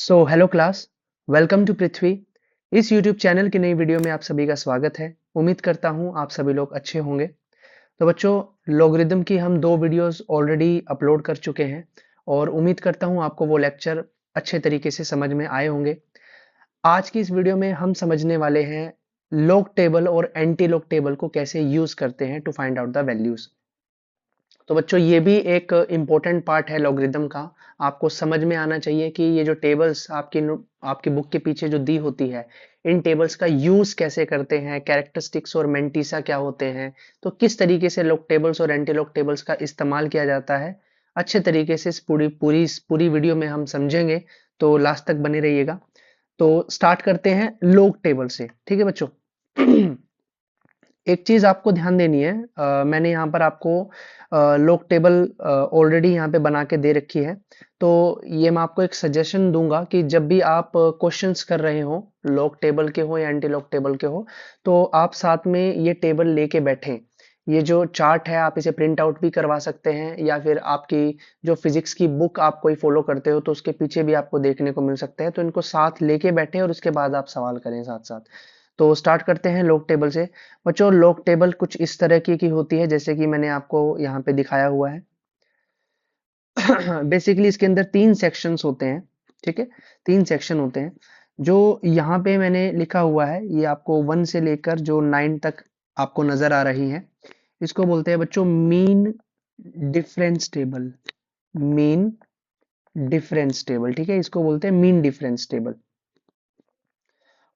Hello class, welcome to पृथ्वी। इस YouTube channel की नई वीडियो में आप सभी का स्वागत है। उम्मीद करता हूँ आप सभी लोग अच्छे होंगे। तो बच्चों, लॉगरिदम की हम 2 वीडियोस ऑलरेडी अपलोड कर चुके हैं और उम्मीद करता हूँ आपको वो लेक्चर अच्छे तरीके से समझ में आए होंगे। आज की इस वीडियो में हम समझने वाले हैं लॉग टेबल और एंटी लॉग टेबल को कैसे यूज करते हैं to find out the values. तो बच्चों, ये भी एक इम्पोर्टेंट पार्ट है लॉगरिदम का। आपको समझ में आना चाहिए कि ये जो टेबल्स आपकी बुक के पीछे जो दी होती है, इन टेबल्स का यूज कैसे करते हैं, कैरेक्टरिस्टिक्स और मेंटिसा क्या होते हैं, तो किस तरीके से लॉग टेबल्स और एंटी लॉग टेबल्स का इस्तेमाल किया जाता है, अच्छे तरीके से इस पूरी वीडियो में हम समझेंगे। तो लास्ट तक बने रहिएगा। तो स्टार्ट करते हैं लॉग टेबल से, ठीक है बच्चों। एक चीज आपको ध्यान देनी है, मैंने यहाँ पर आपको लॉग टेबल ऑलरेडी यहाँ पे बना के दे रखी है। तो ये मैं आपको एक सजेशन दूंगा कि जब भी आप क्वेश्चंस कर रहे हो, लॉग टेबल के हो या एंटी लॉग टेबल के हो, तो आप साथ में ये टेबल लेके बैठें। ये जो चार्ट है आप इसे प्रिंट आउट भी करवा सकते हैं, या फिर आपकी जो फिजिक्स की बुक आप कोई फॉलो करते हो तो उसके पीछे भी आपको देखने को मिल सकता है। तो इनको साथ लेके बैठे और उसके बाद आप सवाल करें साथ साथ। तो स्टार्ट करते हैं लॉग टेबल से। बच्चों, लॉग टेबल कुछ इस तरह की होती है जैसे कि मैंने आपको यहाँ पे दिखाया हुआ है। बेसिकली इसके अंदर 3 सेक्शंस होते हैं, ठीक है। 3 सेक्शन होते हैं। जो यहाँ पे मैंने लिखा हुआ है, ये आपको 1 से लेकर जो 9 तक आपको नजर आ रही है, इसको बोलते हैं बच्चों mean difference table. Mean difference table, ठीक है, इसको बोलते हैं मीन डिफरेंस टेबल।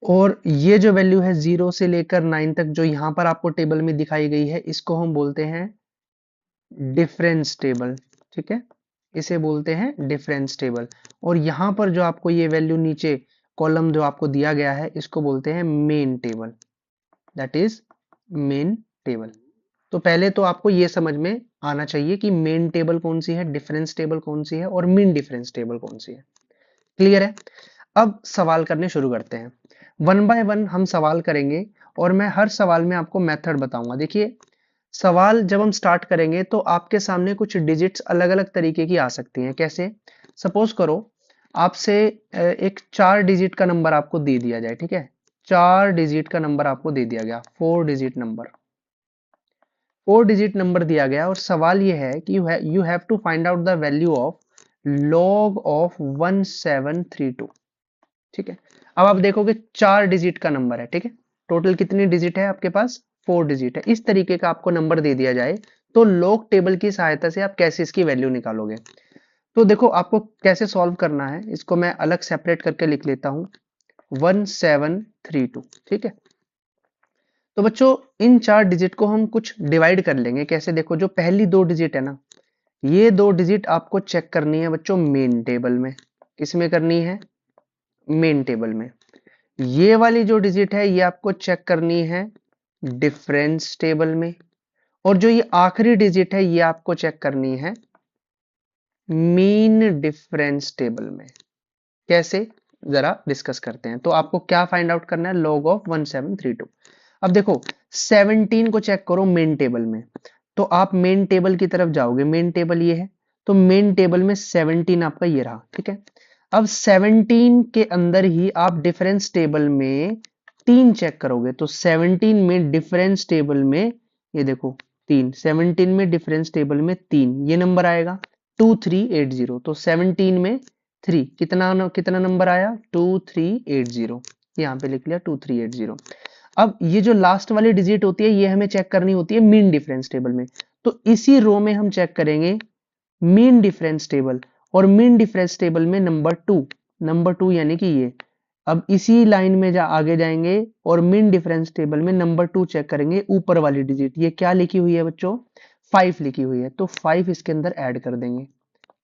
और ये जो वैल्यू है 0 से लेकर 9 तक जो यहाँ पर आपको टेबल में दिखाई गई है, इसको हम बोलते हैं डिफरेंस टेबल, ठीक है। इसे बोलते हैं डिफरेंस टेबल। और यहाँ पर जो आपको ये वैल्यू नीचे कॉलम जो आपको दिया गया है, इसको बोलते हैं main table. That is main table. तो पहले तो आपको ये समझ में आना चाहिए कि मेन टेबल कौन सी है, डिफरेंस टेबल कौन सी है और मीन डिफरेंस टेबल कौन सी है। क्लियर है? अब सवाल करने शुरू करते हैं। वन बाय वन हम सवाल करेंगे और मैं हर सवाल में आपको मेथड बताऊंगा। देखिए, सवाल जब हम स्टार्ट करेंगे तो आपके सामने कुछ डिजिट्स अलग अलग तरीके की आ सकती हैं। कैसे? सपोज करो आपसे एक 4 डिजिट का नंबर आपको दे दिया जाए, ठीक है। 4 डिजिट का नंबर आपको दे दिया गया, 4 डिजिट नंबर दिया गया और सवाल ये है कि you have to find out the value of log of 1732, ठीक है। अब आप देखोगे 4 डिजिट का नंबर है, ठीक है। टोटल कितनी डिजिट है आपके पास? 4 डिजिट है। इस तरीके का आपको नंबर दे दिया जाए तो लॉग टेबल की सहायता से आप कैसे इसकी वैल्यू निकालोगे। तो देखो, आपको कैसे सॉल्व करना है, इसको मैं अलग सेपरेट करके लिख लेता हूं। 1732, ठीक है। तो बच्चों, इन 4 डिजिट को हम कुछ डिवाइड कर लेंगे। कैसे? देखो, जो पहली 2 डिजिट है ना, ये 2 डिजिट आपको चेक करनी है बच्चों मेन टेबल में। किसमें करनी है? मेन टेबल में। ये वाली जो डिजिट है ये आपको चेक करनी है डिफरेंस टेबल में। और जो ये आखिरी डिजिट है ये आपको चेक करनी है मीन डिफरेंस टेबल में। कैसे? जरा डिस्कस करते हैं। तो आपको क्या फाइंड आउट करना है? Log of 1732। अब देखो, 17 को चेक करो मेन टेबल में। तो आप मेन टेबल की तरफ जाओगे, मेन टेबल ये है, तो मेन टेबल में 17 आपका ये रहा, ठीक है। अब 17 के अंदर ही आप डिफरेंस टेबल में 3 चेक करोगे, तो 17 में डिफरेंस टेबल में ये देखो 3, 17 में डिफरेंस टेबल में 3 ये नंबर आएगा 2380। तो 17 में 3 कितना नंबर आया? 2380। यहाँ पे लिख लिया 2380। अब ये जो लास्ट वाली डिजिट होती है ये हमें चेक करनी होती है मीन डिफरेंस टेबल में। तो इसी रो में हम चेक करेंगे मीन डिफरेंस टेबल। और मीन डिफरेंस टेबल में नंबर 2 यानी कि ये। अब इसी लाइन में आगे जाएंगे और मीन डिफरेंस टेबल में नंबर 2 चेक करेंगे, ऊपर वाली डिजिट। ये क्या लिखी हुई है बच्चों? 5 लिखी हुई है, तो 5 इसके अंदर ऐड कर देंगे।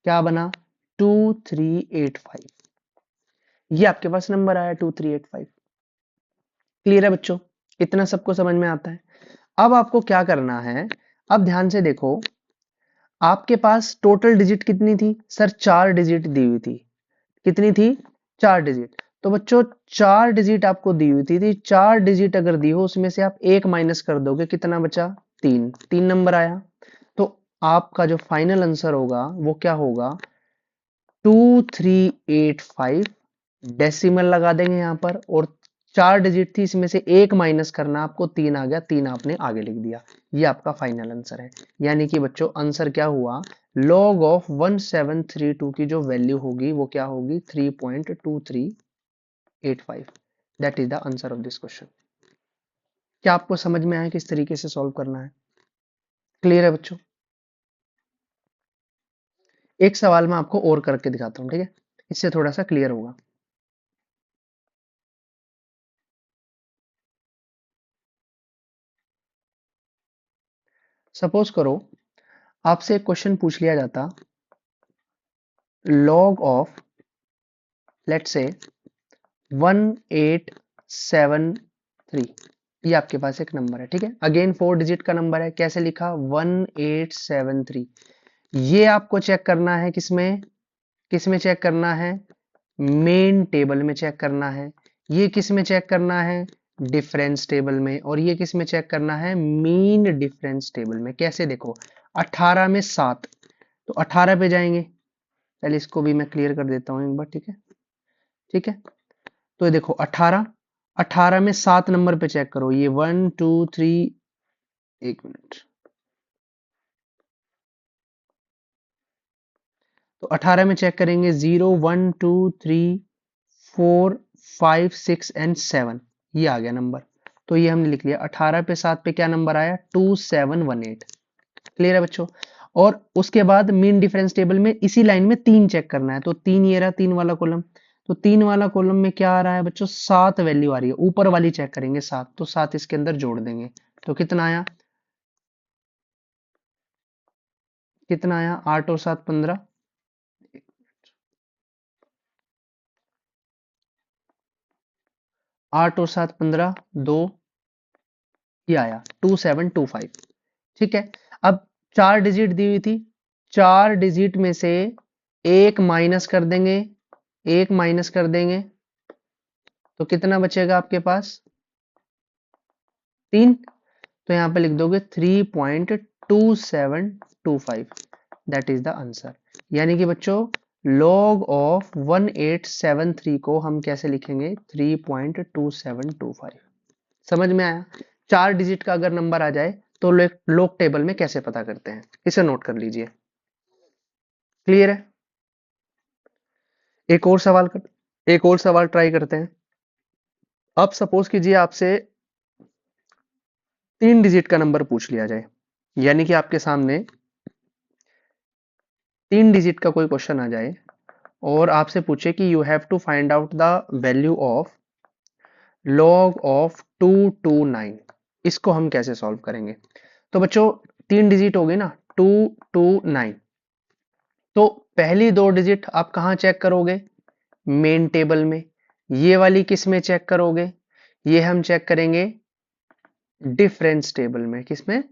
क्या बना? 2385। ये आपके पास नंबर आया 2385। क्लियर है बच्चों? इतना सबको समझ में आता है? अब आपको क्या करना है, अब ध्यान से देखो, आपके पास टोटल डिजिट कितनी थी? सर 4 डिजिट दी हुई थी। कितनी थी? 4 डिजिट। तो बच्चों, 4 डिजिट आपको दी हुई थी, 4 डिजिट अगर दी हो उसमें से आप एक माइनस कर दोगे, कितना बचा? 3। 3 नंबर आया। तो आपका जो फाइनल आंसर होगा वो क्या होगा? 2385 डेसिमल लगा देंगे यहाँ पर, और 4 डिजिट थी, इसमें से एक माइनस करना आपको, 3 आ गया, 3 आपने आगे लिख दिया। ये आपका फाइनल आंसर है। यानी कि बच्चों आंसर क्या हुआ, log ऑफ 1732 की जो वैल्यू होगी वो क्या होगी, 3.2385। That is the answer of this question. क्या आपको समझ में आया किस तरीके से सॉल्व करना है? क्लियर है बच्चों? एक सवाल मैं आपको और करके दिखाता हूँ, ठीक है, इससे थोड़ा सा क्लियर होगा। सपोज करो आपसे एक क्वेश्चन पूछ लिया जाता, log ऑफ लेट्स से 1873, ये आपके पास एक नंबर है, ठीक है, अगेन 4 डिजिट का नंबर है। कैसे लिखा, 1873। ये आपको चेक करना है किसमें, किसमें चेक करना है, मेन टेबल में चेक करना है। ये किसमें चेक करना है, डिफरेंस टेबल में। और ये किसमें चेक करना है, मीन डिफरेंस टेबल में। कैसे, देखो 18 में 7, तो 18 पे जाएंगे। पहले इसको भी मैं क्लियर कर देता हूँ एक बार, ठीक है, ठीक है। तो ये देखो 18, 18 में 7 नंबर पे चेक करो, ये 1 2 3, एक मिनट, तो 18 में चेक करेंगे 0 1 2 3 4 5 6 एंड 7, ये आ गया नंबर। तो ये हमने लिख लिया, 18 पे 7 पे क्या नंबर आया, 2718। क्लियर है बच्चों? और उसके बाद मीन डिफरेंस टेबल में इसी लाइन में 3 चेक करना है, तो 3 ये रहा, 3 वाला कॉलम। तो 3 वाला कॉलम में क्या आ रहा है बच्चों, 7 वैल्यू आ रही है, ऊपर वाली चेक करेंगे 7, तो 7 इसके अंदर जोड़ देंगे, तो कितना आया, कितना आया, 8 और 7 15, 8 और 7 15, 2, ये आया 2725। ठीक है, अब 4 डिजिट दी हुई थी, 4 डिजिट में से एक माइनस कर देंगे, एक माइनस कर देंगे, तो कितना बचेगा आपके पास, 3। तो यहां पे लिख दोगे 3.2725, दैट इज द आंसर। यानी कि बच्चों log ऑफ 1873 को हम कैसे लिखेंगे, 3.2725। समझ में आया? 4 डिजिट का अगर नंबर आ जाए तो लोग टेबल में कैसे पता करते हैं, इसे नोट कर लीजिए। क्लियर है? एक और सवाल कर, एक और सवाल ट्राई करते हैं। अब सपोज कीजिए आपसे 3 डिजिट का नंबर पूछ लिया जाए, यानी कि आपके सामने 3 डिजिट का कोई क्वेश्चन आ जाए और आपसे पूछे कि you have to find out the value of log of 229, इसको हम कैसे सॉल्व करेंगे? तो बच्चों 3 डिजिट हो गए ना, 229, तो पहली 2 डिजिट आप कहां चेक करोगे, मेन टेबल में। ये वाली किस में चेक करोगे, ये हम चेक करेंगे डिफरेंस टेबल में। किसमें,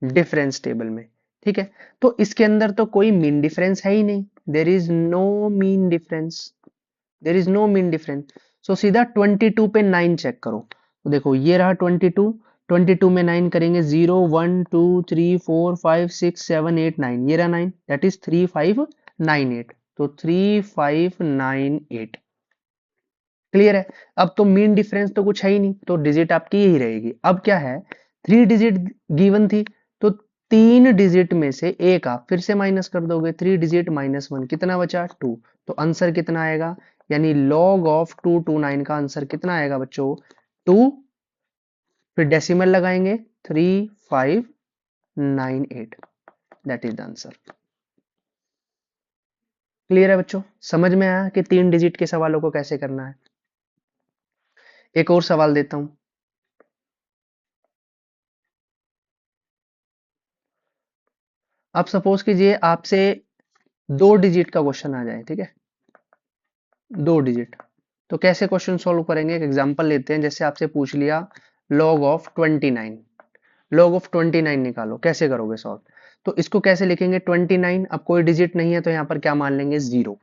डिफरेंस टेबल में। ठीक है, तो इसके अंदर तो कोई मीन डिफरेंस है ही नहीं, there is no mean difference, there is no mean difference. So सीधा 22 पे 9 चेक करो, तो देखो ये रहा 22, 22 में 9 करेंगे, 0 1 2 3 4 5 6 7 8 9, ये रहा 9, दैट इज 3598, तो 3598। क्लियर है? अब तो मीन डिफरेंस तो कुछ है ही नहीं, तो डिजिट आपकी यही रहेगी। अब क्या है, 3 डिजिट गिवन थी, तो 3 डिजिट में से एक आप फिर से माइनस कर दोगे, 3 डिजिट माइनस 1, कितना बचा, 2। तो आंसर कितना आएगा, यानी log ऑफ 229 का आंसर कितना आएगा बच्चों, 2, फिर डेसिमल लगाएंगे 3598, that is the answer. Clear है बच्चों? समझ में आया कि 3 डिजिट के सवालों को कैसे करना है? एक और सवाल देता हूं। अब सपोज कीजिए आपसे 2 डिजिट का क्वेश्चन आ जाए, ठीक है, 2 डिजिट, तो कैसे क्वेश्चन सॉल्व करेंगे? एक एग्जांपल लेते हैं, जैसे आपसे पूछ लिया log ऑफ 29, log ऑफ 29 निकालो, कैसे करोगे सॉल्व? तो इसको कैसे लिखेंगे, 29, अब कोई डिजिट नहीं है तो यहाँ पर क्या मान लेंगे, 0।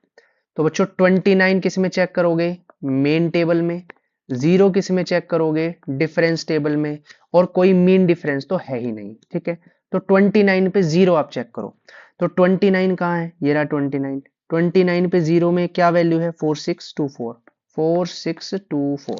तो बच्चों 29 किस में चेक करोगे, मेन टेबल में। 0 किस में चेक करोगे, डिफरेंस टेबल में। और कोई मीन डिफरेंस तो है ही नहीं, ठीक है, तो 29 पे 0 आप चेक करो, तो 29 कहाँ है, ये रहा 29, 29 पे 0 में क्या वैल्यू है, 4624, 4624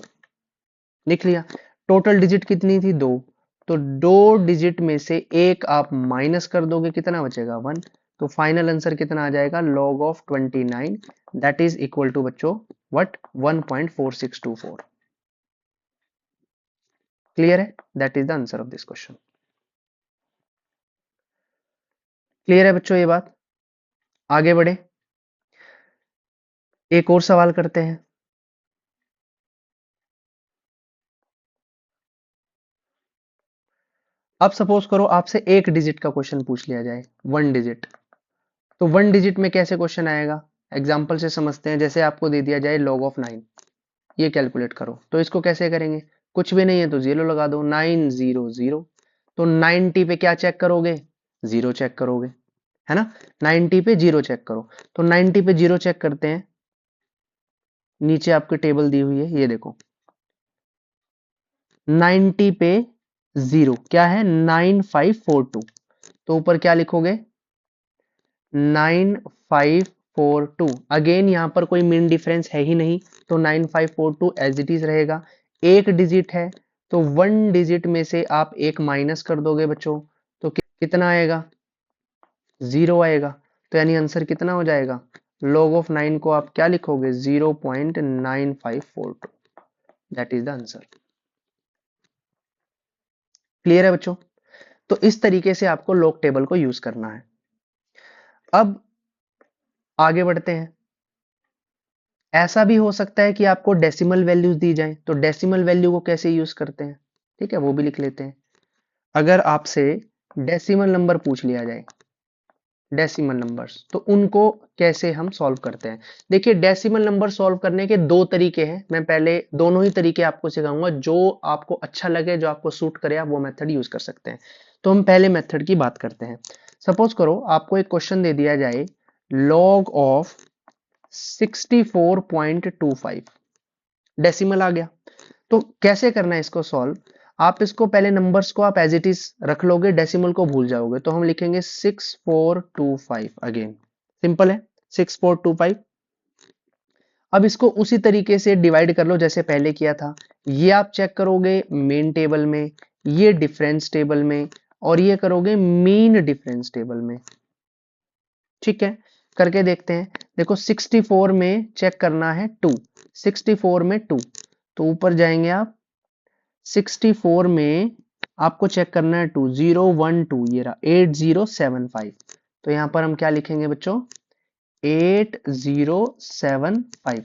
लिख लिया। टोटल डिजिट कितनी थी? 2। तो 2 डिजिट में से एक आप माइनस कर दोगे, कितना बचेगा? 1। तो फाइनल आंसर कितना आ जाएगा? log of 29 that is equal to बच्चों व्हाट? 1.4624। क्लियर है? That is the answer of this question. Clear है बच्चों ये बात? आगे बढ़े, एक और सवाल करते हैं। अब सपोज करो आपसे एक डिजिट का क्वेश्चन पूछ लिया जाए, 1 डिजिट। तो 1 डिजिट में कैसे क्वेश्चन आएगा? एग्जाम्पल से समझते हैं। जैसे आपको दे दिया जाए log of 9, ये कैलकुलेट करो। तो इसको कैसे करेंगे? कुछ भी नहीं है तो 0 लगा दो। 900। तो 90 पे क्या चेक करोगे? 0 चेक करोगे, है ना? 90 पे 0 चेक करो। तो 90 पे 0 चेक करते हैं। नीचे आपकी टेबल दी हुई है, ये देखो। 90 पे 0 क्या है? 9542। तो ऊपर क्या लिखोगे? 9542। अगेन यहां पर कोई मीन डिफरेंस है ही नहीं, तो 9542 एज इट इज रहेगा। एक डिजिट है तो 1 डिजिट में से आप एक माइनस कर दोगे बच्चों, तो कितना आएगा? 0 आएगा। तो यानी आंसर कितना हो जाएगा? log ऑफ 9 को आप क्या लिखोगे? 0.9542। That is the answer. Clear है बच्चों? तो इस तरीके से आपको log टेबल को यूज करना है। अब आगे बढ़ते हैं। ऐसा भी हो सकता है कि आपको डेसिमल वैल्यूज दी जाए, तो डेसिमल वैल्यू को कैसे यूज करते हैं, ठीक है, वो भी लिख लेते हैं। अगर आपसे डेसिमल नंबर पूछ लिया जाए, डेसिमल नंबर्स, तो उनको कैसे हम सॉल्व करते हैं? देखिए, डेसिमल नंबर सॉल्व करने के दो तरीके हैं। मैं पहले दोनों ही तरीके आपको सिखाऊंगा, जो आपको अच्छा लगे, जो आपको सूट करे, आप वो मेथड यूज कर सकते हैं। तो हम पहले मेथड की बात करते हैं। सपोज करो आपको एक क्वेश्चन दे दिया जाए, log ऑफ 64.25 डेसिमल आ गया। तो कैसे करना है इसको सॉल्व? आप इसको पहले नंबर्स को आप एज इट इज रख लोगे, डेसिमल को भूल जाओगे। तो हम लिखेंगे 6425। अगेन सिंपल है, 6425। अब इसको उसी तरीके से डिवाइड कर लो जैसे पहले किया था। ये आप चेक करोगे मेन टेबल में, ये डिफरेंस टेबल में, और ये करोगे मीन डिफरेंस टेबल में। ठीक है, करके देखते हैं। देखो 64 में चेक करना है 2, 64 में 2, तो ऊपर जाएंगे आप। 64 में आपको चेक करना है 2, 012, ये रहा 8075। तो यहां पर हम क्या लिखेंगे बच्चों? 8075।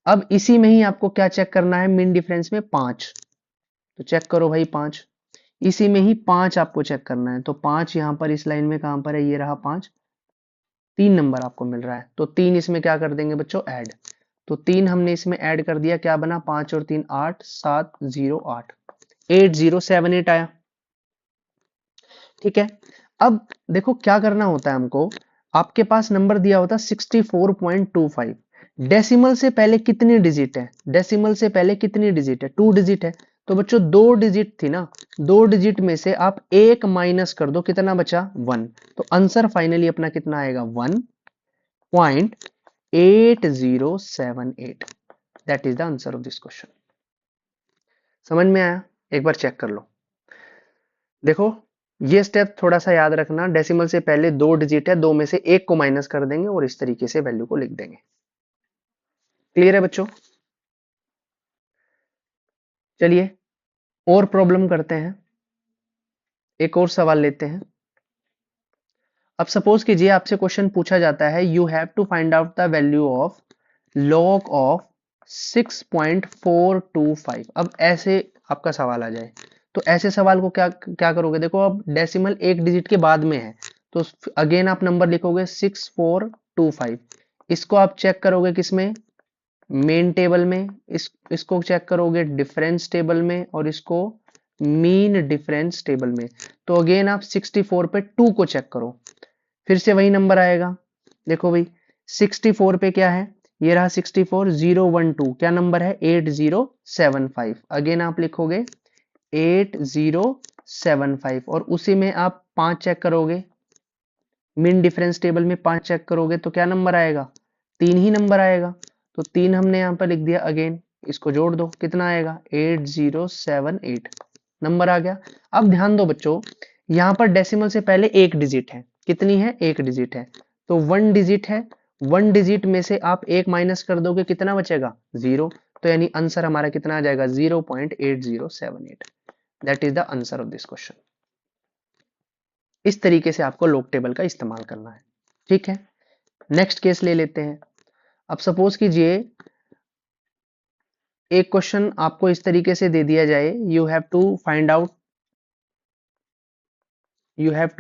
अब इसी में ही आपको क्या चेक करना है? मीन डिफरेंस में 5, तो चेक करो भाई 5। इसी में ही 5 आपको चेक करना है, तो 5 यहां पर इस लाइन में कहां पर है? ये रहा 5। 3 नंबर आपको मिल रहा है, तो 3 इसमें क्या कर देंगे बच्चों? ऐड। तो 3 हमने इसमें ऐड कर दिया, क्या बना? 5 और 3 8, 708, 8078 आया। ठीक है, अब देखो क्या करना होता है हमको। आपके पास नंबर दिया होता 64.25। डेसिमल से पहले कितनी डिजिट है? डेसिमल से पहले कितनी डिजिट है? 2 डिजिट है। तो बच्चों 2 डिजिट थी ना, 2 डिजिट में से आप एक माइनस कर दो, कितना बचा? 1। तो आंसर फाइनली अपना कितना आएगा? 1.8078। That is the answer of this question. समझ में आया? एक बार चेक कर लो। देखो, ये स्टेप थोड़ा सा याद रखना। डेसिमल से पहले 2 डिजिट है, 2 में से एक को माइनस कर देंगे और इस तरीके से वैल्यू को लिख देंगे। क्लियर है बच्चों? चलिए और प्रॉब्लम करते हैं, एक और सवाल लेते हैं। अब सपोज कीजिए आपसे क्वेश्चन पूछा जाता है, you have to find out the value of log of 6.425। अब ऐसे आपका सवाल आ जाए, तो ऐसे सवाल को क्या क्या करोगे? देखो, अब डेसिमल एक डिजिट के बाद में है, तो अगेन आप नंबर लिखोगे 6425। इसको आप चेक करोगे किसमें? मेन टेबल में। इसको चेक करोगे डिफरेंस टेबल में, और इसको मीन डिफरेंस टेबल में। तो अगेन आप 64 पे 2 को चेक करो, फिर से वही नंबर आएगा। देखो भाई 64 पे क्या है? ये रहा 64, 012 क्या नंबर है? 8075। अगेन आप लिखोगे 8075, और उसी में आप 5 चेक करोगे, मीन डिफरेंस टेबल में 5 चेक करोगे, तो क्या नंबर आएगा? 3 ही नंबर आएगा। तो 3 हमने यहाँ पर लिख दिया। अगेन इसको जोड़ दो, कितना आएगा 8078 नंबर आ गया। अब ध्यान दो बच्चों, यहाँ पर डेसिमल से पहले एक डिजिट है, कितनी है, एक डिजिट है, तो 1 डिजिट है, 1 डिजिट में से आप एक माइनस कर दोगे, कितना बचेगा 0, तो यानी आंसर हमारा कितना आ जाएगा 0.8078। That is the answer of this question. इस तरीके से आपको लॉग टेबल का इस्तेमाल करना है, ठीक है। नेक्स्ट केस ले लेते हैं। अब सपोज कीजिए एक क्वेश्चन आपको इस तरीके से दे दिया जाए, you have to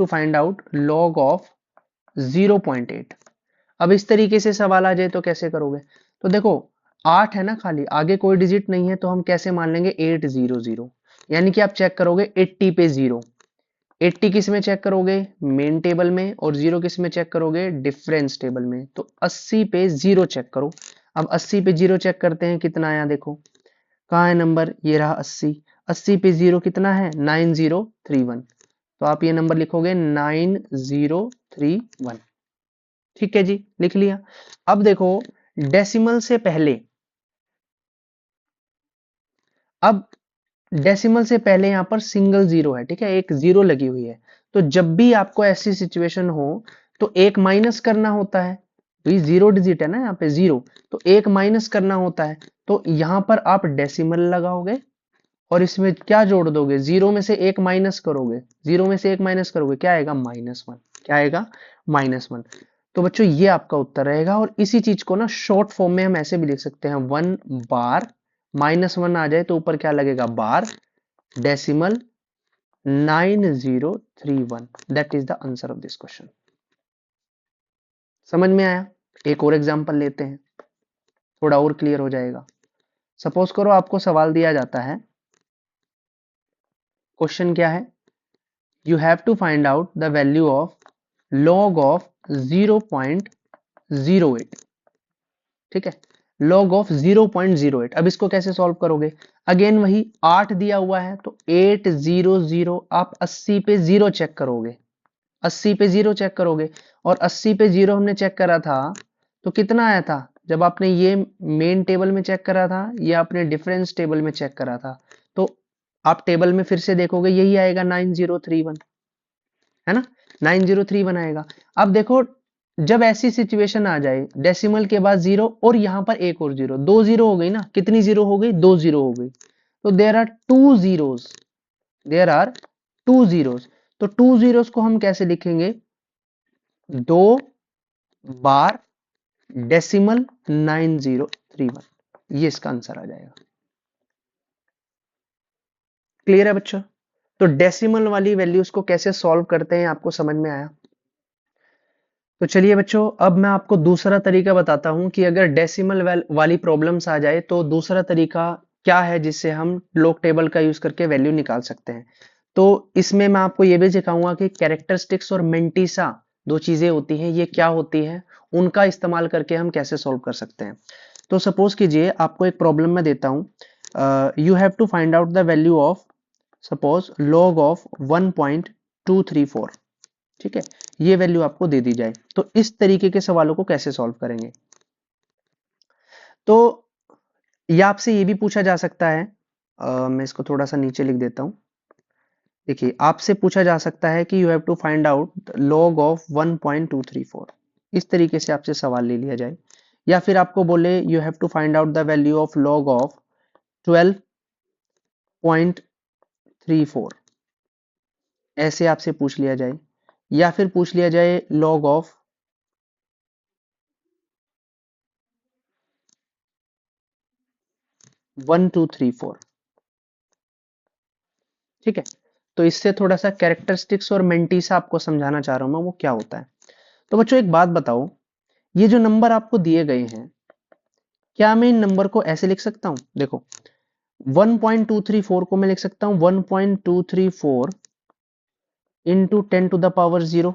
find out log of 0.8। अब इस तरीके से सवाल आ जाए तो कैसे करोगे? तो देखो 8 है ना, खाली आगे कोई डिजिट नहीं है, तो हम कैसे मान लेंगे 800, यानी कि आप चेक करोगे 80 पे 0। 80 किस में चेक करोगे, मेन टेबल में, और 0 किस में चेक करोगे, डिफरेंस टेबल में। तो 80 पे 0 चेक करो। अब 80 पे 0 चेक करते हैं, कितना आया देखो, कहाँ है नंबर, ये रहा 80। 80 पे 0 कितना है 9031, तो आप ये नंबर लिखोगे 9031। ठीक है जी, लिख लिया। अब देखो डेसिमल से पहले, अब डेसिमल से पहले यहां पर सिंगल जीरो है, ठीक है, एक जीरो लगी हुई है। तो जब भी आपको ऐसी सिचुएशन हो तो एक माइनस करना होता है, तो ये जीरो डिजिट है ना यहाँ पे जीरो, तो एक माइनस करना होता है। तो यहां पर आप डेसिमल लगाओगे और इसमें क्या जोड़ दोगे, जीरो में से एक माइनस करोगे, जीरो में से एक माइनस करोगे, क्या आएगा -1, क्या आएगा -1। तो बच्चों ये आपका उत्तर रहेगा। और इसी चीज को ना शॉर्ट फॉर्म में हम ऐसे भी लिख सकते हैं, 1 बार -1 आ जाए तो ऊपर क्या लगेगा bar, decimal 9031। That is the answer of this question. समझ में आया? एक और एग्जांपल लेते हैं, थोड़ा और क्लियर हो जाएगा। सपोज करो आपको सवाल दिया जाता है, क्वेश्चन क्या है, you have to find out the value of log of 0.08। ठीक है, log ऑफ 0.08। अब इसको कैसे सॉल्व करोगे, अगेन वही 8 दिया हुआ है तो 800, आप 80 पे 0 चेक करोगे, 80 पे 0 चेक करोगे, और 80 पे 0 हमने चेक करा था तो कितना आया था, जब आपने ये मेन टेबल में चेक करा था या आपने डिफरेंस टेबल में चेक करा था, तो आप टेबल में फिर से देखोगे यही आएगा 9031, है ना, 9031 आएगा। अब देखो जब ऐसी सिचुएशन आ जाए डेसिमल के बाद 0 और यहां पर एक और 0, 2 0 हो गई ना, कितनी 0 हो गई, 2 0 हो गई, तो there are 2 zeros, there are 2 zeros। तो 2 zeros को हम कैसे लिखेंगे, 2 बार डेसिमल 9031, ये इसका आंसर आ जाएगा। क्लियर है बच्चों? तो डेसिमल वाली वैल्यूज को कैसे सॉल्व करते हैं आपको समझ में आया? तो चलिए बच्चों, अब मैं आपको दूसरा तरीका बताता हूं कि अगर डेसिमल वाली प्रॉब्लम्स आ जाए तो दूसरा तरीका क्या है जिससे हम लॉग टेबल का यूज करके वैल्यू निकाल सकते हैं। तो इसमें मैं आपको ये भी सिखाऊंगा कि कैरेक्टरिस्टिक्स और मेंटिसा दो चीजें होती हैं, ये क्या होती है, उनका इस्तेमाल करके हम कैसे सॉल्व कर सकते हैं। तो सपोज कीजिए आपको एक प्रॉब्लम में देता हूं, you have to find out the value of suppose log of 1.234। ठीक है, ये वैल्यू आपको दे दी जाए तो इस तरीके के सवालों को कैसे सॉल्व करेंगे। तो ये आपसे ये भी पूछा जा सकता है, मैं इसको थोड़ा सा नीचे लिख देता हूं। देखिए आपसे पूछा जा सकता है कि you have to find out log of 1.234, इस तरीके से आपसे सवाल ले लिया जाए। या फिर आपको बोले you have to find out the value of log of 12.34, ऐसे आपसे पूछ लिया जाए। या फिर पूछ लिया जाए log ऑफ 1234। ठीक है, तो इससे थोड़ा सा कैरेक्टरिस्टिक्स और मेंटीसा आपको समझाना चाह रहा हूं मैं, वो क्या होता है। तो बच्चों एक बात बताओ, ये जो नंबर आपको दिए गए हैं, क्या मैं इन नंबर को ऐसे लिख सकता हूं, देखो 1.234 को मैं लिख सकता हूं 1.234 इंटू 10 टू द पावर 0,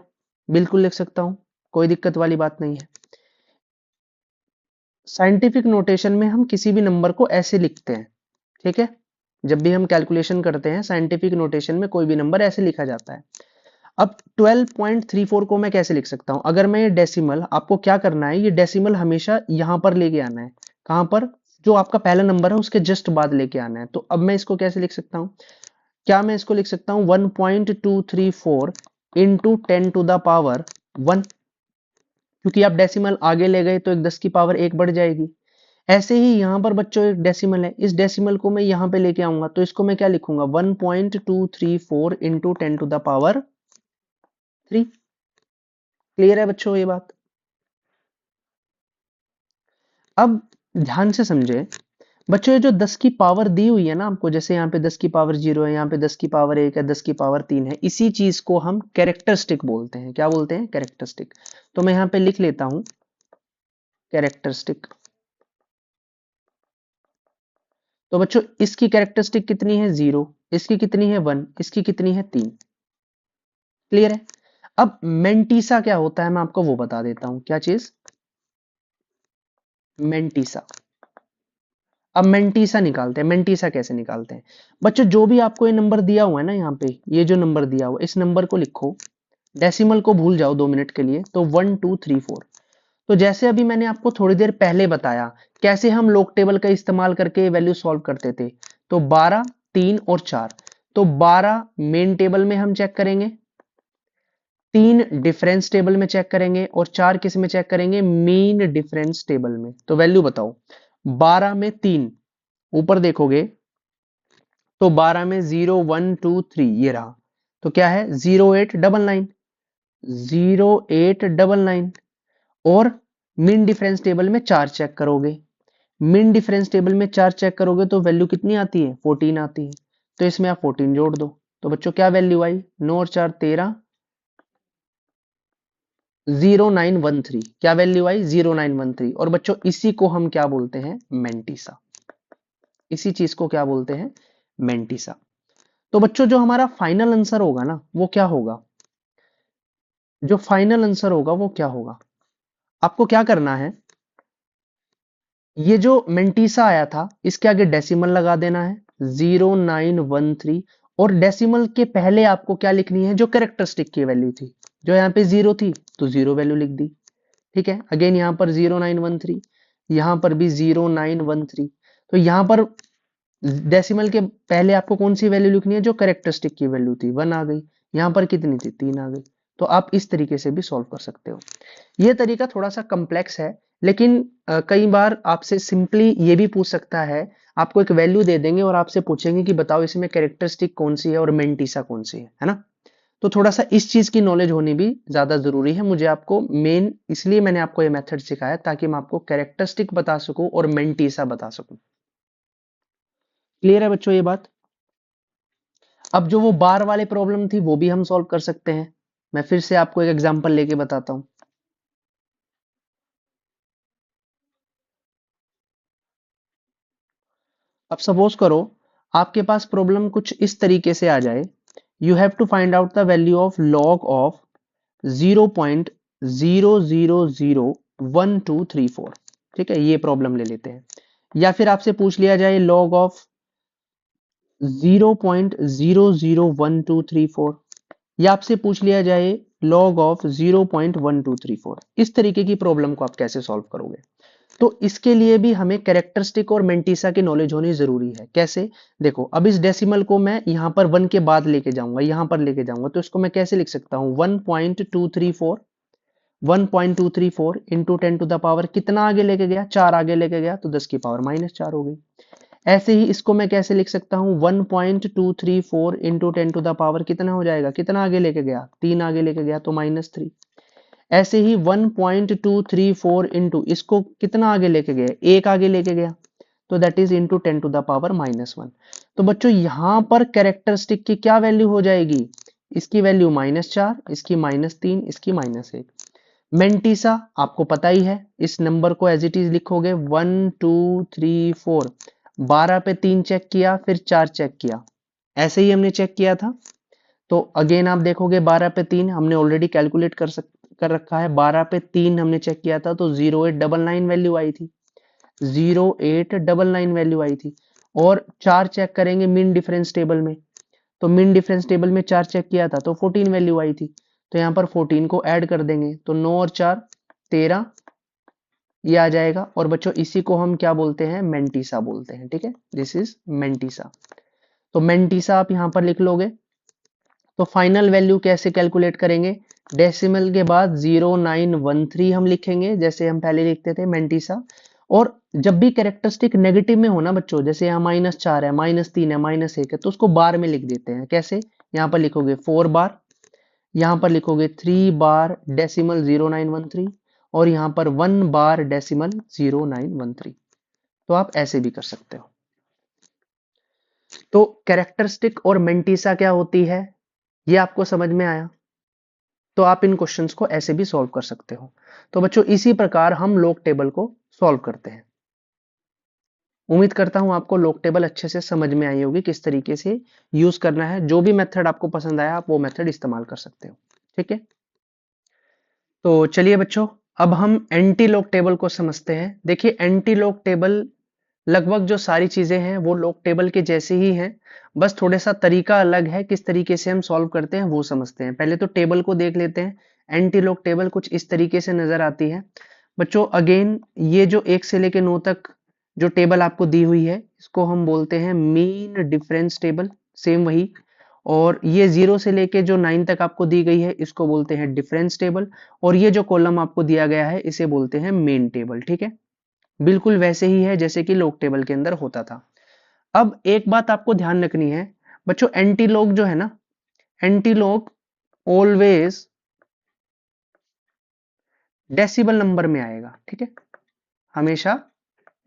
बिल्कुल लिख सकता हूं, कोई दिक्कत वाली बात नहीं है। साइंटिफिक नोटेशन में हम किसी भी नंबर को ऐसे लिखते हैं, ठीक है, जब भी हम कैलकुलेशन करते हैं साइंटिफिक नोटेशन में कोई भी नंबर ऐसे लिखा जाता है। अब 12.34 को मैं कैसे लिख सकता हूं, अगर मैं ये डेसिमल, आपको क्या करना है, ये डेसिमल हमेशा यहां पर लेके आना है, कहां पर? जो आपका पहला नंबर है उसके जस्ट बाद लेके आना है। तो अब मैं इसको कैसे लिख सकता हूं? क्या मैं इसको लिख सकता हूं 1.234 इंटू 10 टू द पावर 1, क्योंकि आप डेसिमल आगे ले गए तो एक 10 की पावर 1 बढ़ जाएगी। ऐसे ही यहां पर बच्चों एक डेसिमल है, इस डेसिमल को मैं यहां पे लेके आऊंगा तो इसको मैं क्या लिखूंगा 1.234 into 10 to the power 3। Clear है बच्चों ये बात? अब ध्यान से समझे बच्चों, ये जो 10 की पावर दी हुई है ना आपको, जैसे यहाँ पे 10 की पावर 0 है, यहाँ पे 10 की पावर 1 है, 10 की पावर 3 है, इसी चीज को हम कैरेक्टरिस्टिक बोलते हैं। क्या बोलते हैं? कैरेक्टरिस्टिक। तो मैं यहाँ पे लिख लेता हूं कैरेक्टरिस्टिक। तो बच्चों इसकी कैरेक्टरिस्टिक कितनी है? 0, इसकी कितनी है? 1, इसकी कितनी है? 3। क्लियर है? अब मेंटीसा क्या होता है मैं आपको वो बता देता हूं। क्या चीज? मेंटीसा। अब मेंटीसा निकालते हैं। मेंटीसा कैसे निकालते हैं बच्चों? जो भी आपको ये नंबर दिया हुआ है ना, यहाँ पे ये जो नंबर दिया हुआ है, इस नंबर को लिखो, डेसिमल को भूल जाओ 2 मिनट के लिए, तो 1 2 3 4। तो जैसे अभी मैंने आपको थोड़ी देर पहले बताया कैसे हम लॉग टेबल का इस्तेमाल करके वैल्यू सॉल्व करते थे, तो 12 3 और 4। तो 12 मेन टेबल में हम चेक करेंगे, 3 डिफरेंस टेबल में चेक करेंगे, और 4 किस में चेक करेंगे? मीन डिफरेंस टेबल में। तो वैल्यू बताओ, 12 में 3 ऊपर देखोगे तो 12 में 0 1 2 3 ये रहा। तो क्या है? 0899, 0899। और मीन डिफरेंस टेबल में 4 चेक करोगे, मीन डिफरेंस टेबल में 4 चेक करोगे तो वैल्यू कितनी आती है? 14 आती है। तो इसमें आप 14 जोड़ दो। तो बच्चों क्या वैल्यू आई? 9 और 4 13, 0913। क्या वैल्यू आई? 0913। और बच्चों इसी को हम क्या बोलते हैं? मेंटीसा। इसी चीज को क्या बोलते हैं? मेंटीसा। तो बच्चों जो हमारा फाइनल आंसर होगा ना वो क्या होगा? जो फाइनल आंसर होगा वो क्या होगा? आपको क्या करना है, ये जो मेंटीसा आया था इसके आगे डेसिमल लगा देना है 0913। और डेसिमल के पहले आपको क्या लिखनी है? जो कैरेक्टरिस्टिक की वैल्यू थी। जो यहाँ पे 0 थी तो 0 वैल्यू लिख दी। ठीक है, अगेन यहाँ पर 0913, यहाँ पर भी 0913। तो यहाँ पर डेसिमल के पहले आपको कौन सी वैल्यू लिखनी है? जो कैरेक्टरिस्टिक की वैल्यू थी 1 आ गई। यहाँ पर कितनी थी? 3 आ गई। तो आप इस तरीके से भी सॉल्व कर सकते हो। ये तरीका थोड़ा सा कम्प्लेक्स है, लेकिन कई बार आपसे सिंपली ये भी पूछ सकता है, आपको एक वैल्यू दे देंगे और आपसे पूछेंगे कि बताओ इसमें कैरेक्टरिस्टिक कौन सी है और मेंटीसा कौन सी है ना? तो थोड़ा सा इस चीज की नॉलेज होनी भी ज्यादा जरूरी है। मुझे आपको मेन इसलिए मैंने आपको ये मेथड सिखाया ताकि मैं आपको कैरेक्टरिस्टिक बता सकूं और मेंटीसा बता सकूं। क्लियर है बच्चों ये बात? अब जो वो बार वाले प्रॉब्लम थी वो भी हम सॉल्व कर सकते हैं। मैं फिर से आपको एक एग्जांपल लेके बताता हूं। अब सपोज करो आपके पास प्रॉब्लम कुछ इस तरीके से आ जाए, you have to find out the value of log of 0.000123 4। ठीक है, ये प्रॉब्लम ले लेते हैं। या फिर आपसे पूछ लिया जाए लॉग ऑफ 0.001234, या आपसे पूछ लिया जाए लॉग ऑफ 0.1234। इस तरीके की प्रॉब्लम को आप कैसे सॉल्व करोगे? तो इसके लिए भी हमें कैरेक्टरिस्टिक और मेंटीसा की नॉलेज होनी जरूरी है। कैसे? देखो, अब इस डेसिमल को मैं यहां पर 1 के बाद लेके जाऊंगा, यहां पर लेके जाऊंगा, तो इसको मैं कैसे लिख सकता हूं? 1.234, 1.234 इंटू 10 टू द पावर कितना आगे लेके गया? 4 आगे लेके गया, तो 10 की पावर -4 हो गई। ऐसे ही इसको मैं कैसे लिख सकता हूं? 1.234 इंटू 10 टू द पावर कितना हो जाएगा? कितना आगे लेके गया? 3 आगे लेके गया, तो -3। ऐसे ही 1.234 इंटू इसको कितना आगे लेके गया? 1 आगे लेके गया, तो that is into 10 to the power -1। तो बच्चों यहां पर कैरेक्टरिस्टिक की क्या वैल्यू हो जाएगी? इसकी वैल्यू -4, इसकी -3, इसकी -1। मेंटीसा आपको पता ही है, इस नंबर को एज इट इज लिखोगे 1 2 3 4। 12 पे 3 चेक किया, फिर 4 चेक किया, ऐसे ही हमने चेक किया था। तो अगेन आप देखोगे 12 पे 3 हमने ऑलरेडी कैलकुलेट कर रखा है। 12 पे 3 हमने चेक किया था तो 0899 वैल्यू आई थी, 0899 वैल्यू आई थी। और 4 चेक करेंगे मीन डिफरेंस टेबल में, तो मीन डिफरेंस टेबल में 4 चेक किया था तो 14 वैल्यू आई थी। तो यहाँ पर 14 को ऐड कर देंगे, तो 9 और 4 13, ये आ जाएगा। और बच्चों इसी को हम क्या बोलते हैं, मेंटिसा बोलते हैं, ठीक है, दिस इज मेंटिसा। तो मेंटिसा आप यहां पर लिख लोगे। तो फाइनल वैल्यू कैसे कैलकुलेट करेंगे, डेसिमल के बाद 0913 हम लिखेंगे जैसे हम पहले लिखते थे मेंटिसा। और जब भी कैरेक्टरिस्टिक नेगेटिव में हो ना बच्चों, जैसे यहाँ -4 है, -3 है, -1 है, तो उसको बार में लिख देते हैं। कैसे, यहाँ पर लिखोगे 4 बार, यहाँ पर लिखोगे 3 बार डेसिमल 0913, और यहाँ पर 1 बार डेसिमल 0913। तो आप ऐसे भी कर सकते हो। तो कैरेक्टरिस्टिक और मेंटिसा क्या होती है, ये आपको समझ में आया। तो आप इन क्वेश्चंस को ऐसे भी सॉल्व कर सकते हो। तो बच्चों इसी प्रकार हम लॉग टेबल को सॉल्व करते हैं। उम्मीद करता हूं आपको लॉग टेबल अच्छे से समझ में आई होगी, किस तरीके से यूज करना है। जो भी मेथड आपको पसंद आया आप वो मेथड इस्तेमाल कर सकते हो, ठीक है। तो चलिए बच्चों, अब हम एंटी लॉग टेबल को समझते हैं। देखिए एंटी लॉग टेबल लगभग जो सारी चीजें हैं वो लॉग टेबल के जैसे ही हैं, बस थोड़ा सा तरीका अलग है, किस तरीके से हम सॉल्व करते हैं वो समझते हैं। पहले तो टेबल को देख लेते हैं। एंटी लॉग टेबल कुछ इस तरीके से नजर आती है बच्चों। अगेन ये जो 1 से लेकर 9 तक जो टेबल आपको दी हुई है, इसको हम बोलते हैं मीन डिफरेंस टेबल, सेम वही। और ये 0 से लेके जो 9 तक आपको दी गई है, इसको बोलते हैं डिफरेंस टेबल। और ये जो कॉलम आपको दिया गया है, इसे बोलते हैं मेन टेबल, ठीक है। बिल्कुल वैसे ही है जैसे कि लॉग टेबल के अंदर होता था। अब एक बात आपको ध्यान रखनी है बच्चों, एंटी लॉग जो है ना, anti log always decibel number में आएगा, ठीक है, हमेशा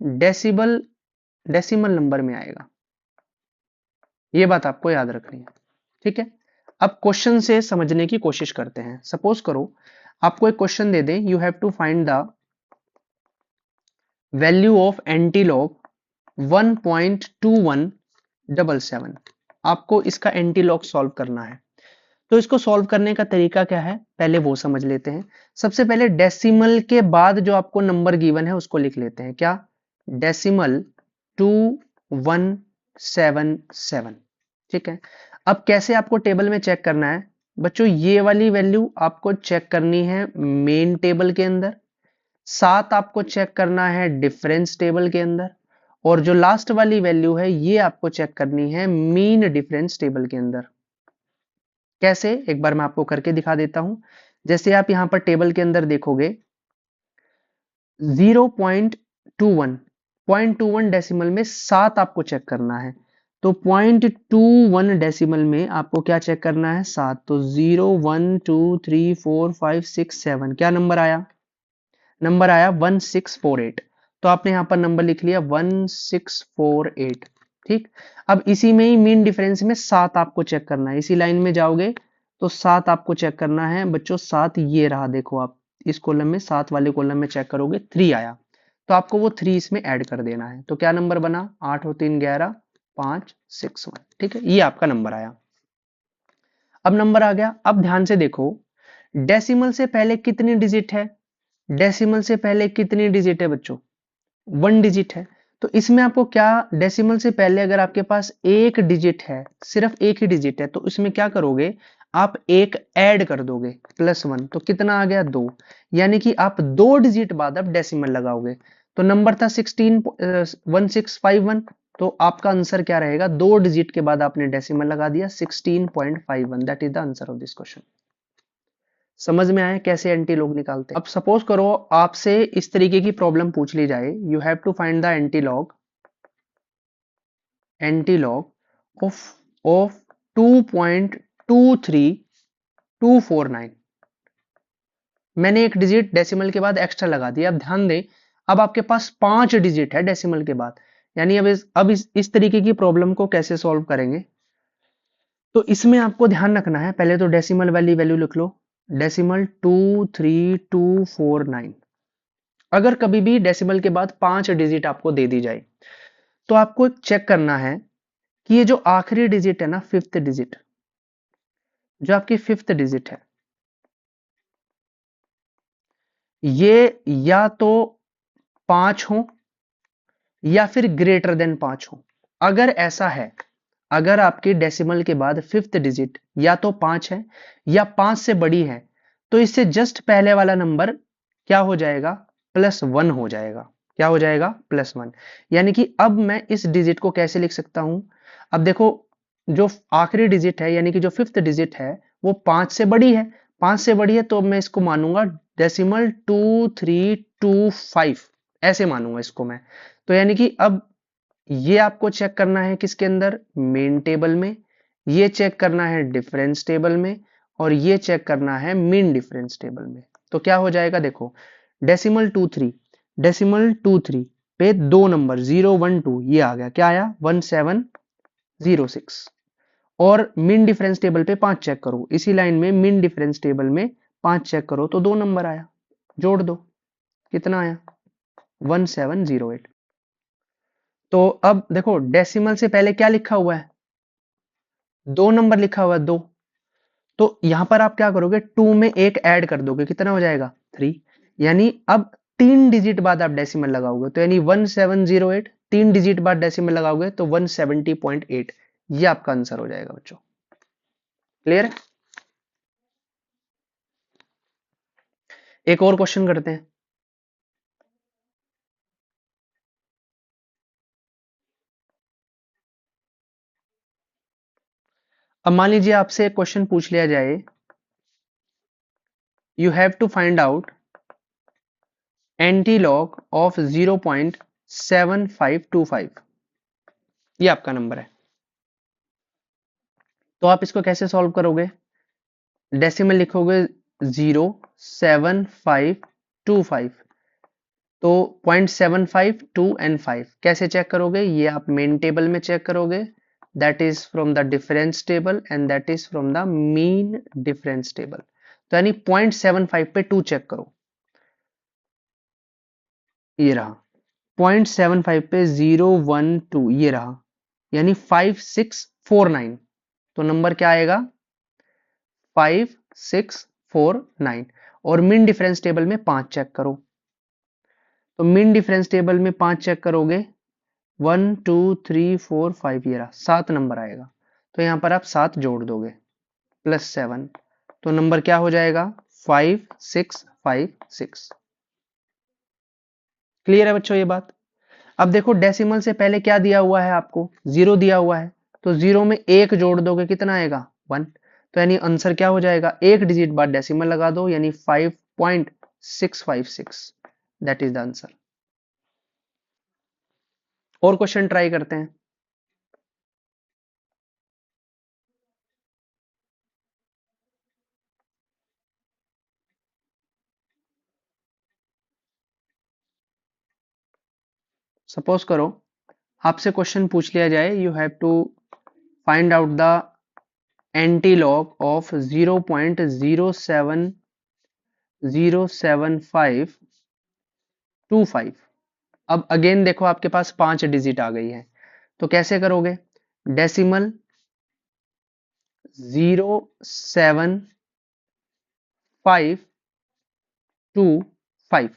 डेसिमल नंबर में आएगा। ये बात आपको याद रखनी है, ठीक है। अब क्वेश्चन से समझने की कोशिश करते हैं। सपोज करो आपको एक क्वेश्चन दे दें, you have to find the value of anti log 1.2177। आपको इसका एंटी लॉग सॉल्व करना है। तो इसको सॉल्व करने का तरीका क्या है, पहले वो समझ लेते हैं। सबसे पहले डेसिमल के बाद जो आपको नंबर गिवन है उसको लिख लेते हैं। क्या, डेसिमल 2177, ठीक है। अब कैसे आपको टेबल में चेक करना है बच्चों, ये वाली वैल्यू आपको चेक करनी है मेन टेबल के अंदर, 7 आपको चेक करना है डिफरेंस टेबल के अंदर, और जो लास्ट वाली वैल्यू है ये आपको चेक करनी है मीन डिफरेंस टेबल के अंदर। कैसे, एक बार मैं आपको करके दिखा देता हूं। जैसे आप यहां पर टेबल के अंदर देखोगे 0.21 डेसिमल में 7 आपको चेक करना है। तो 0.21 डेसिमल में आपको क्या चेक करना है, 7। तो 0 1 2 3 4 5 6 7, क्या नंबर आया, नंबर आया 1648। तो आपने यहां पर नंबर लिख लिया 1648, ठीक। अब इसी में ही मीन डिफरेंस में 7 आपको चेक करना है। इसी लाइन में जाओगे तो 7 आपको चेक करना है बच्चों। 7 ये रहा, देखो आप इस कॉलम में 7 वाले कॉलम में चेक करोगे 3 आया, तो आपको वो 3 इसमें ऐड कर देना है। तो क्या नंबर बना, 8 और 3 11, 5 6 1, ठीक है, ये आपका नंबर आया। अब नंबर आ गया। अब ध्यान से देखो, डेसिमल से पहले कितनी डिजिट है, डेसिमल से पहले कितनी डिजिट है बच्चों, 1 डिजिट है। तो इसमें आपको क्या, डेसिमल से पहले अगर आपके पास एक डिजिट है, सिर्फ एक ही डिजिट है, तो इसमें क्या करोगे, आप एक ऐड कर दोगे +1, तो कितना आ गया 2। यानी कि आप 2 डिजिट बाद अब डेसिमल लगाओगे। तो नंबर था 1651, तो आपका आंसर क्या रहेगा, 2 डिजिट के बाद आपने डेसिमल लगा दिया 16.51। That is the answer of this question. समझ में आया कैसे एंटी लॉग निकालते हैं। अब सपोज करो आपसे इस तरीके की प्रॉब्लम पूछ ली जाए, you have to find the anti log of 2.23249। मैंने एक डिजिट डेसिमल के बाद एक्स्ट्रा लगा दिया। अब ध्यान दें, अब आपके पास 5 डिजिट है डेसिमल के बाद। यानी अब इस तरीके की प्रॉब्लम को कैसे सॉल्व करेंगे, तो इसमें आपको ध्यान रखना है, पहले तो डेसिमल वाली वैल्यू लिख लो, डेसिमल 23249। अगर कभी भी डेसिमल के बाद 5 डिजिट आपको दे दी जाए, तो आपको चेक करना है कि ये जो आखिरी डिजिट है ना, 5th डिजिट, जो आपकी 5th डिजिट है, ये या तो 5 हो या फिर ग्रेटर देन 5 हो। अगर ऐसा है, अगर आपकी डेसिमल के बाद 5th डिजिट या तो 5 है या 5 से बड़ी है, तो इससे जस्ट पहले वाला नंबर क्या हो जाएगा, +1 हो जाएगा। क्या हो जाएगा? +1। यानी कि अब मैं इस डिजिट को कैसे लिख सकता हूं? अब देखो, जो आखिरी डिजिट है यानी कि जो फिफ्थ डिजिट है वो 5 से बड़ी है। 5 से बड़ी है तो मैं इसको मानूंगा डेसिमल 2325, ऐसे मानूंगा इसको मैं। तो यानी कि अब ये आपको चेक करना है किसके अंदर? मेन टेबल में। ये चेक करना है डिफरेंस टेबल में, और ये चेक करना है मीन डिफरेंस टेबल में। तो क्या हो जाएगा? देखो, डेसिमल 23 पे दो नंबर 012 ये आ गया। क्या आया? 1706। और मीन डिफरेंस टेबल पे 5 चेक करो, इसी लाइन में मीन डिफरेंस टेबल में 5 चेक करो तो 2 नंबर आया, जोड़ दो। कितना आया? 1708। तो अब देखो, डेसिमल से पहले क्या लिखा हुआ है? 2 नंबर लिखा हुआ है, 2। तो यहां पर आप क्या करोगे? 2 में एक ऐड कर दोगे, कितना हो जाएगा? 3। यानी अब 3 डिजिट बाद आप डेसिमल लगाओगे, तो यानी 1708। 3 डिजिट बाद डेसिमल लगाओगे तो 170.8। ये आपका आंसर हो जाएगा बच्चों। क्लियर है? एक और क्वेश्चन करते हैं। अब मान लीजिए आपसे एक क्वेश्चन पूछ लिया जाए, you have to find out anti log of 0.7525। ये आपका नंबर है। तो आप इसको कैसे सॉल्व करोगे? डेसिमल लिखोगे 0.7525। तो 0.75, 2 एंड 5 कैसे चेक करोगे? ये आप मेन टेबल में चेक करोगे, that is from the difference table and that is from the mean difference table. तो यानी 0.75 पे 2 चेक करो, ये रहा। 0.75 पे 012 ये रहा, यानी 5649। तो नंबर क्या आएगा? 5649। और मीन डिफरेंस टेबल में 5 चेक करो, तो मीन डिफरेंस टेबल में 5 चेक करोगे, 1 2 3 4 5 ये रहा, 7 नंबर आएगा। तो यहां पर आप 7 जोड़ दोगे, +7। तो नंबर क्या हो जाएगा? 5656। क्लियर है बच्चों ये बात? अब देखो, डेसिमल से पहले क्या दिया हुआ है आपको? 0 दिया हुआ है, तो 0 में 1 जोड़ दोगे, कितना आएगा? 1। तो यानी आंसर क्या हो जाएगा? एक डिजिट बाद डेसिमल लगा दो, यानी 5.656। That is the answer. और क्वेश्चन ट्राई करते हैं। सपोज करो आपसे क्वेश्चन पूछ लिया जाए, you have to find out the antilog of 0.0707525। अब अगेन देखो, आपके पास 5 डिजिट आ गई है, तो कैसे करोगे? डेसिमल 0.7525।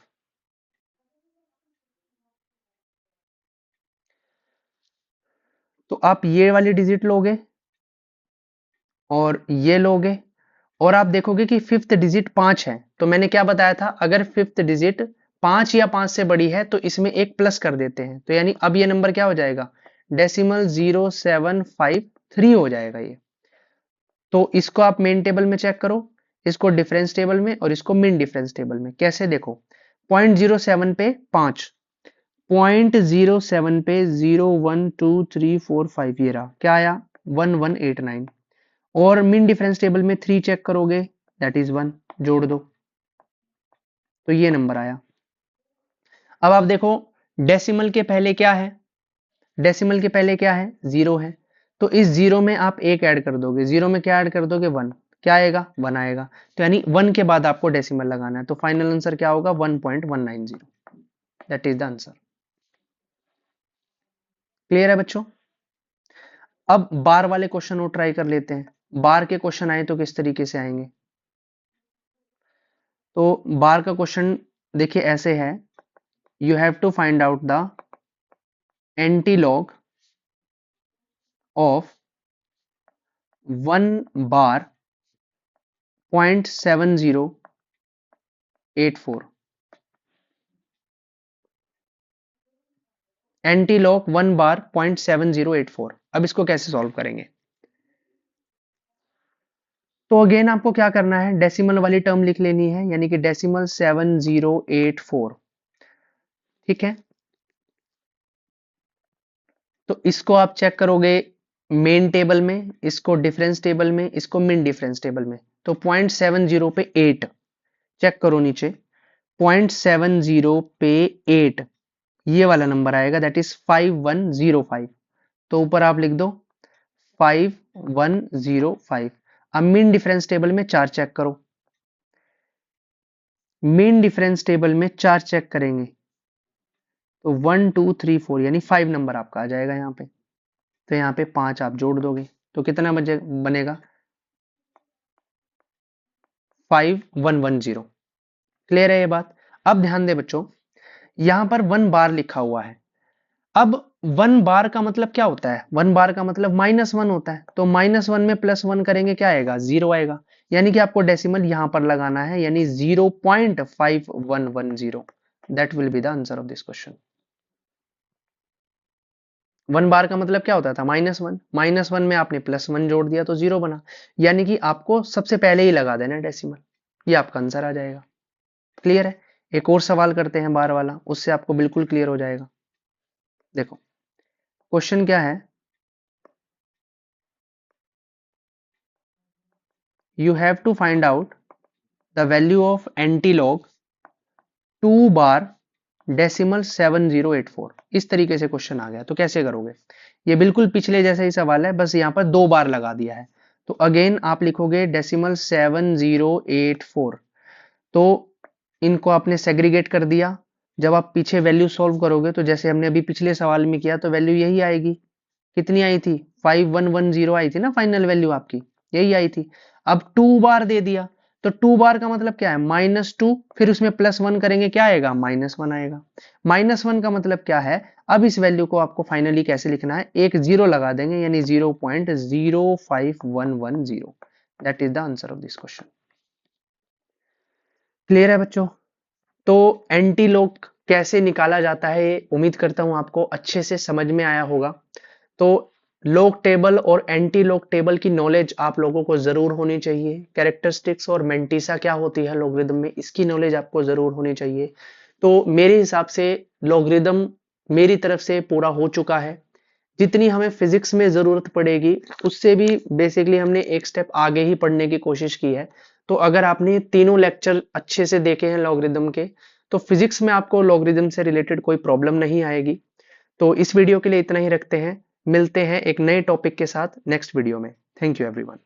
तो आप ये वाली डिजिट लोगे और ये लोगे, और आप देखोगे कि फिफ्थ डिजिट 5 है। तो मैंने क्या बताया था? अगर फिफ्थ डिजिट 5 या 5 से बड़ी है तो इसमें एक प्लस कर देते हैं, तो यानी अब ये नंबर क्या हो जाएगा? डेसिमल 0753 हो जाएगा ये। तो इसको आप मेन टेबल में चेक करो, इसको डिफरेंस टेबल में, और इसको मीन डिफरेंस टेबल में। कैसे? देखो, 0.07 पे 5, 0.07 पे 01234 ये रहा, क्या आया? 1189। और मीन डिफरेंस टेबल में 3 चेक करोगे, दैट इज 1, जोड़ दो, तो ये नंबर आया। अब आप देखो, डेसिमल के पहले क्या है? डेसिमल के पहले क्या है? 0 है। तो इस 0 में आप एक ऐड कर दोगे, 0 में क्या ऐड कर दोगे? 1। क्या आएगा? 1 आएगा। तो यानी 1 के बाद आपको डेसिमल लगाना है, तो फाइनल आंसर क्या होगा? 1.190। That is the answer. Clear है बच्चों? अब बार वाले क्वेश्चन और ट्राई कर लेते हैं। बार के क्वेश्चन आए तो किस तरीके से आएंगे? तो बार का क्वेश्चन देखिए ऐसे है, you have to find out the antilog of 1 बार 0.7084। एंटी लॉग 1 बार 0.7084। अब इसको कैसे सॉल्व करेंगे? तो अगेन आपको क्या करना है, डेसिमल वाली टर्म लिख लेनी है, यानी कि डेसिमल 7084। ठीक है, तो इसको आप चेक करोगे मेन टेबल में, इसको डिफरेंस टेबल में, इसको मिन डिफरेंस टेबल में। तो 0.70 पे 8 चेक करो नीचे, 0.70 पे 8 ये वाला नंबर आएगा, दैट इज 5105। तो ऊपर आप लिख दो 5105। अब मीन डिफरेंस टेबल में 4 चेक करो, मीन डिफरेंस टेबल में 4 चेक करेंगे तो 1 2 3 4 यानी 5 नंबर आपका आ जाएगा यहाँ पे। तो यहाँ पे 5 आप जोड़ दोगे तो कितना बनेगा 5110। क्लियर है ये बात? अब ध्यान दे बच्चों, यहां पर 1 बार लिखा हुआ है। अब 1 बार का मतलब क्या होता है? 1 बार का मतलब -1 होता है। तो -1 में +1 करेंगे क्या आएगा? 0 आएगा। यानी कि आपको डेसिमल यहां पर लगाना है, यानी 0.5110। That will be the answer of this question. 1 बार का मतलब क्या होता था? -1, -1 में आपने +1 जोड़ दिया तो 0 बना। यानी कि आपको सबसे पहले ही लगा देना डेसिमल, ये आपका आंसर आ जाएगा। क्लियर है? एक और सवाल करते हैं बार वाला, उससे आपको बिल्कुल क्लियर हो जाएगा। देखो क्वेश्चन क्या है, you have to find out the value of antilog 2 bar decimal 7084। इस तरीके से क्वेश्चन आ गया तो कैसे करोगे? ये बिल्कुल पिछले जैसा ही सवाल है, बस यहाँ पर 2 बार लगा दिया है। तो अगेन आप लिखोगे डेसिमल 7084। तो इनको आपने सेग्रीगेट कर दिया। जब आप पीछे वैल्यू सॉल्व करोगे तो जैसे हमने अभी पिछले सवाल में किया तो वैल्यू यही आएगी। कितनी आई थी? 5110 आई थी ना फाइनल वैल्यू आपकी, यही आई थी। अब 2 बार दे दिया तो 2 बार का मतलब क्या है? -2, फिर उसमें +1 करेंगे क्या आएगा? -1 आएगा। -1 का मतलब क्या है? अब इस वैल्यू को आपको फाइनली कैसे लिखना है? एक 0 लगा देंगे, यानी 0.05110। That is the answer of this question. Clear है बच्चों? तो एंटी लॉग कैसे निकाला जाता है, उम्मीद करता हूं आपको अच्छे से समझ में आया होगा। तो लॉग टेबल और एंटी लॉग टेबल की नॉलेज आप लोगों को जरूर होनी चाहिए। कैरेक्टरिस्टिक्स और मेंटिसा क्या होती है लॉगरिदम में, इसकी नॉलेज आपको जरूर होनी चाहिए। तो मेरे हिसाब से लॉगरिदम मेरी तरफ से पूरा हो चुका है। जितनी हमें फिजिक्स में जरूरत पड़ेगी उससे भी बेसिकली हमने एक स्टेप आगे ही पढ़ने की कोशिश की है। तो अगर आपने तीनों लेक्चर अच्छे से देखे हैं लॉगरिदम के, तो फिजिक्स में आपको लॉगरिदम से रिलेटेड कोई प्रॉब्लम नहीं आएगी। तो इस वीडियो के लिए इतना ही रखते हैं, मिलते हैं एक नए टॉपिक के साथ नेक्स्ट वीडियो में। Thank you everyone.